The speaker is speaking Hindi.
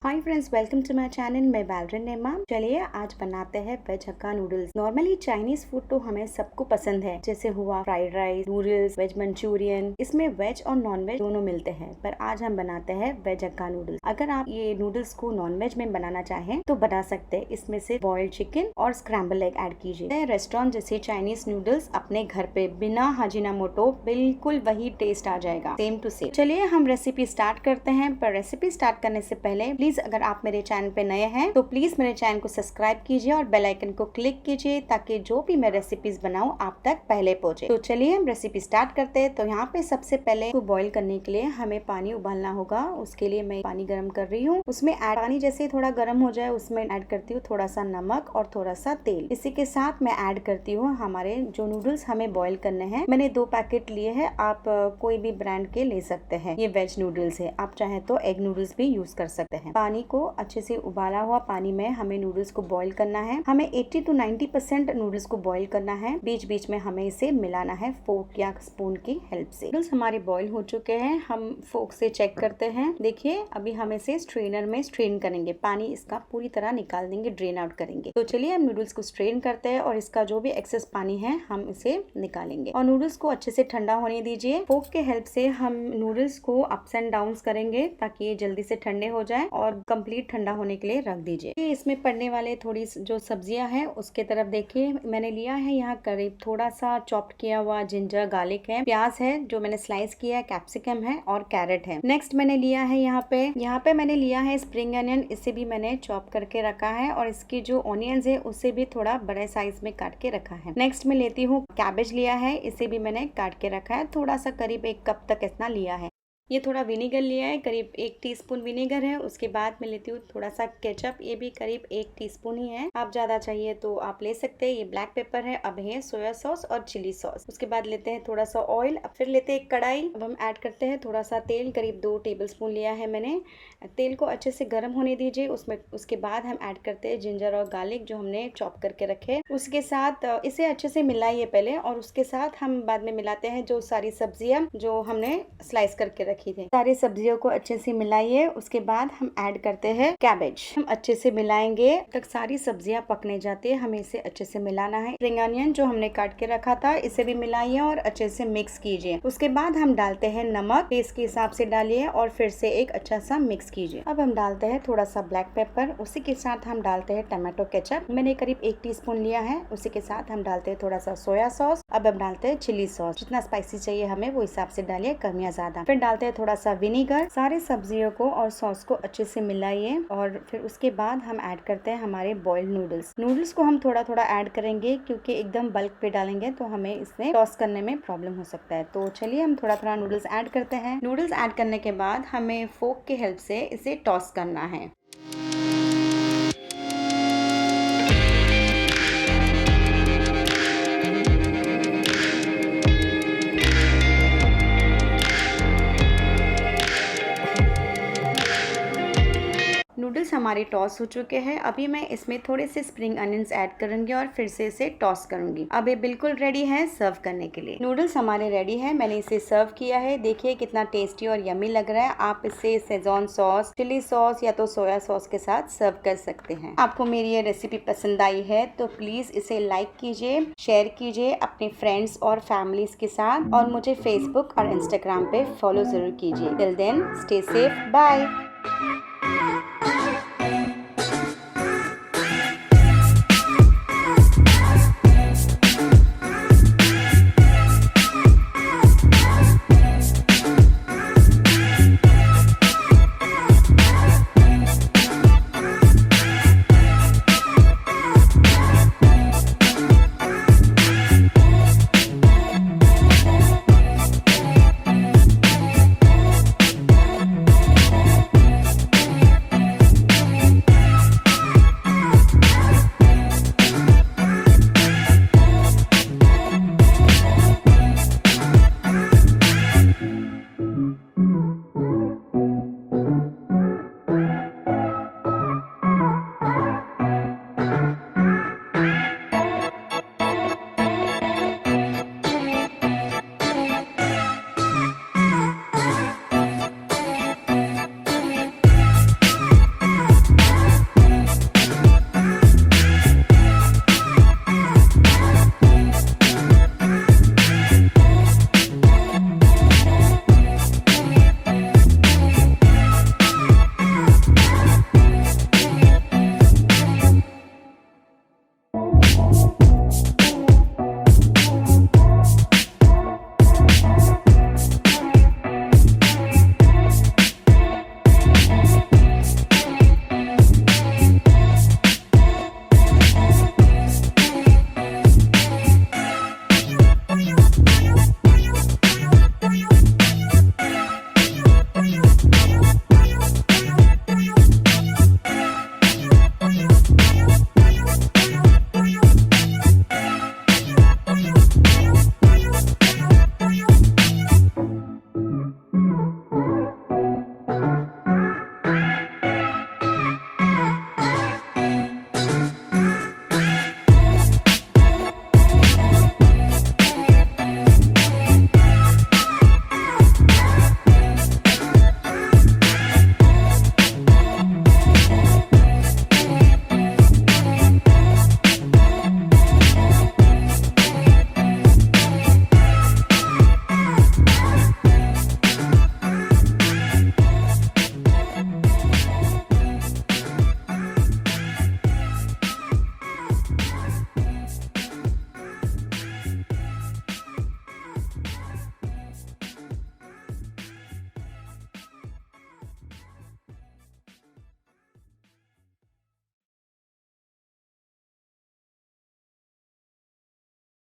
Hi friends, welcome to my channel. मैं बैलरन नेमा। चलिए आज बनाते हैं veg hakka noodles. Normally Chinese food तो हमें सबको पसंद है, जैसे हुआ fried rice, noodles, veg Manchurian. इसमें वेज और नॉन वेज दोनों मिलते हैं, पर आज हम बनाते हैं वेज हक्का नूडल्स। अगर आप ये नूडल्स को नॉन वेज में बनाना चाहें तो बना सकते हैं। इसमें से बॉइल्ड चिकन और स्क्रैम्बल एग ऐड कीजिए। रेस्टोरेंट जैसे चाइनीज नूडल्स अपने घर पे बिना हाजिनामोटो बिल्कुल वही टेस्ट आ जाएगा, सेम टू सेम। चलिए हम रेसिपी स्टार्ट करते हैं, पर रेसिपी स्टार्ट करने से पहले प्लीज अगर आप मेरे चैनल पे नए हैं तो प्लीज मेरे चैनल को सब्सक्राइब कीजिए और बेल आइकन को क्लिक कीजिए, ताकि जो भी मैं रेसिपीज बनाऊं आप तक पहले पहुंचे। तो चलिए हम रेसिपी स्टार्ट करते हैं। तो यहाँ पे सबसे पहले बॉईल करने के लिए हमें पानी उबालना होगा। उसके लिए मैं पानी गर्म कर रही हूँ। उसमें पानी जैसे थोड़ा गर्म हो जाए उसमें ऐड करती हूँ थोड़ा सा नमक और थोड़ा सा तेल। इसी के साथ मैं ऐड करती हूँ हमारे जो नूडल्स हमें बॉईल करने हैं। मैंने 2 पैकेट लिए हैं, आप कोई भी ब्रांड के ले सकते हैं। ये वेज नूडल्स है, आप चाहे तो एग नूडल्स भी यूज कर सकते हैं। पानी को अच्छे से उबाला हुआ पानी में हमें नूडल्स को बॉईल करना है। हमें 80 to 90% नूडल्स को बॉईल करना है। बीच बीच में हमें इसे मिलाना है फोर्क या स्पून की हेल्प से। नूडल्स हमारे बॉईल हो चुके हैं, हम फोर्क से चेक करते हैं। देखिए अभी हम इसे स्ट्रेनर में स्ट्रेन करेंगे, पानी इसका पूरी तरह निकाल देंगे, ड्रेन आउट करेंगे। तो चलिए हम नूडल्स को स्ट्रेन करते हैं और इसका जो भी एक्सेस पानी है हम इसे निकालेंगे और नूडल्स को अच्छे से ठंडा होने दीजिए। फोर्क के हेल्प से हम नूडल्स को अप्स एंड डाउन करेंगे ताकि ये जल्दी से ठंडे हो जाए और कंप्लीट ठंडा होने के लिए रख दीजिए। इसमें पड़ने वाले थोड़ी जो सब्जियां हैं उसके तरफ देखिए। मैंने लिया है यहाँ करीब थोड़ा सा चॉप किया हुआ जिंजर गार्लिक है, प्याज है जो मैंने स्लाइस किया है, कैप्सिकम है और कैरेट है। नेक्स्ट मैंने लिया है यहाँ पे मैंने लिया है स्प्रिंग अनियन, इसे भी मैंने चॉप करके रखा है और इसकी जो ऑनियंस है उसे भी थोड़ा बड़े साइज में काट के रखा है। नेक्स्ट मैं लेती हूँ कैबेज लिया है, इसे भी मैंने काट के रखा है, थोड़ा सा करीब 1 कप तक इतना लिया है। ये थोड़ा विनेगर लिया है, करीब 1 टीस्पून विनेगर है। उसके बाद मैं लेती हूँ थोड़ा सा केचप, ये भी करीब 1 टीस्पून ही है, आप ज्यादा चाहिए तो आप ले सकते हैं। ये ब्लैक पेपर है। अब है सोया सॉस और चिली सॉस। उसके बाद लेते हैं थोड़ा सा ऑयल, अब फिर लेते हैं एक कढ़ाई। अब हम ऐड करते हैं थोड़ा सा तेल, करीब 2 टेबलस्पून लिया है मैंने। तेल को अच्छे से गर्म होने दीजिए। उसके बाद हम ऐड करते हैं जिंजर और गार्लिक जो हमने चॉप करके रखे। उसके साथ इसे अच्छे से मिलाइए पहले और उसके साथ हम बाद में मिलाते हैं जो सारी सब्जियां जो हमने स्लाइस करके रखी थी। सारी सब्जियों को अच्छे से मिलाइए। उसके बाद हम ऐड करते हैं कैबेज। हम अच्छे से मिलाएंगे तक सारी सब्जियां पकने जाती है, हमें इसे अच्छे से मिलाना है। स्प्रिंग अनियन जो हमने काट के रखा था इसे भी मिलाइए और अच्छे से मिक्स कीजिए। उसके बाद हम डालते हैं नमक, टेस्ट के हिसाब से डालिए और फिर से एक अच्छा सा मिक्स कीजिए। अब हम डालते हैं थोड़ा सा ब्लैक पेपर, उसी के साथ हम डालते हैं टमाटो केचप, मैंने करीब 1 टीस्पून लिया है। उसी के साथ हम डालते हैं थोड़ा सा सोया सॉस। अब हम डालते हैं चिली सॉस, जितना स्पाइसी चाहिए हमें वो हिसाब से डालिए, कम या ज्यादा। फिर डालते हैं थोड़ा सा विनेगर। सारे सब्जियों को और सॉस को अच्छे से मिलाइए और फिर उसके बाद हम ऐड करते हैं हमारे बॉइल्ड नूडल्स को हम थोड़ा थोड़ा ऐड करेंगे, क्योंकि एकदम बल्क पे डालेंगे तो हमें इसमें टॉस करने में प्रॉब्लम हो सकता है। तो चलिए हम थोड़ा थोड़ा नूडल्स ऐड करते हैं। नूडल्स ऐड करने के बाद हमें फोर्क की हेल्प से इसे टॉस करना है। नूडल्स हमारे टॉस हो चुके हैं। अभी मैं इसमें थोड़े से स्प्रिंग अनियंस ऐड करूंगी और फिर से इसे टॉस करूंगी। अब ये बिल्कुल रेडी है सर्व करने के लिए। नूडल्स हमारे रेडी है, मैंने इसे सर्व किया है। देखिए कितना टेस्टी और यम्मी लग रहा है। आप इसे सेजवान सॉस, चिली सॉस या तो सोया सॉस के साथ सर्व कर सकते हैं। आपको मेरी ये रेसिपी पसंद आई है तो प्लीज इसे लाइक कीजिए, शेयर कीजिए अपने फ्रेंड्स और फैमिलीज के साथ और मुझे फेसबुक और इंस्टाग्राम पे फॉलो जरूर कीजिए। Till then stay safe, bye.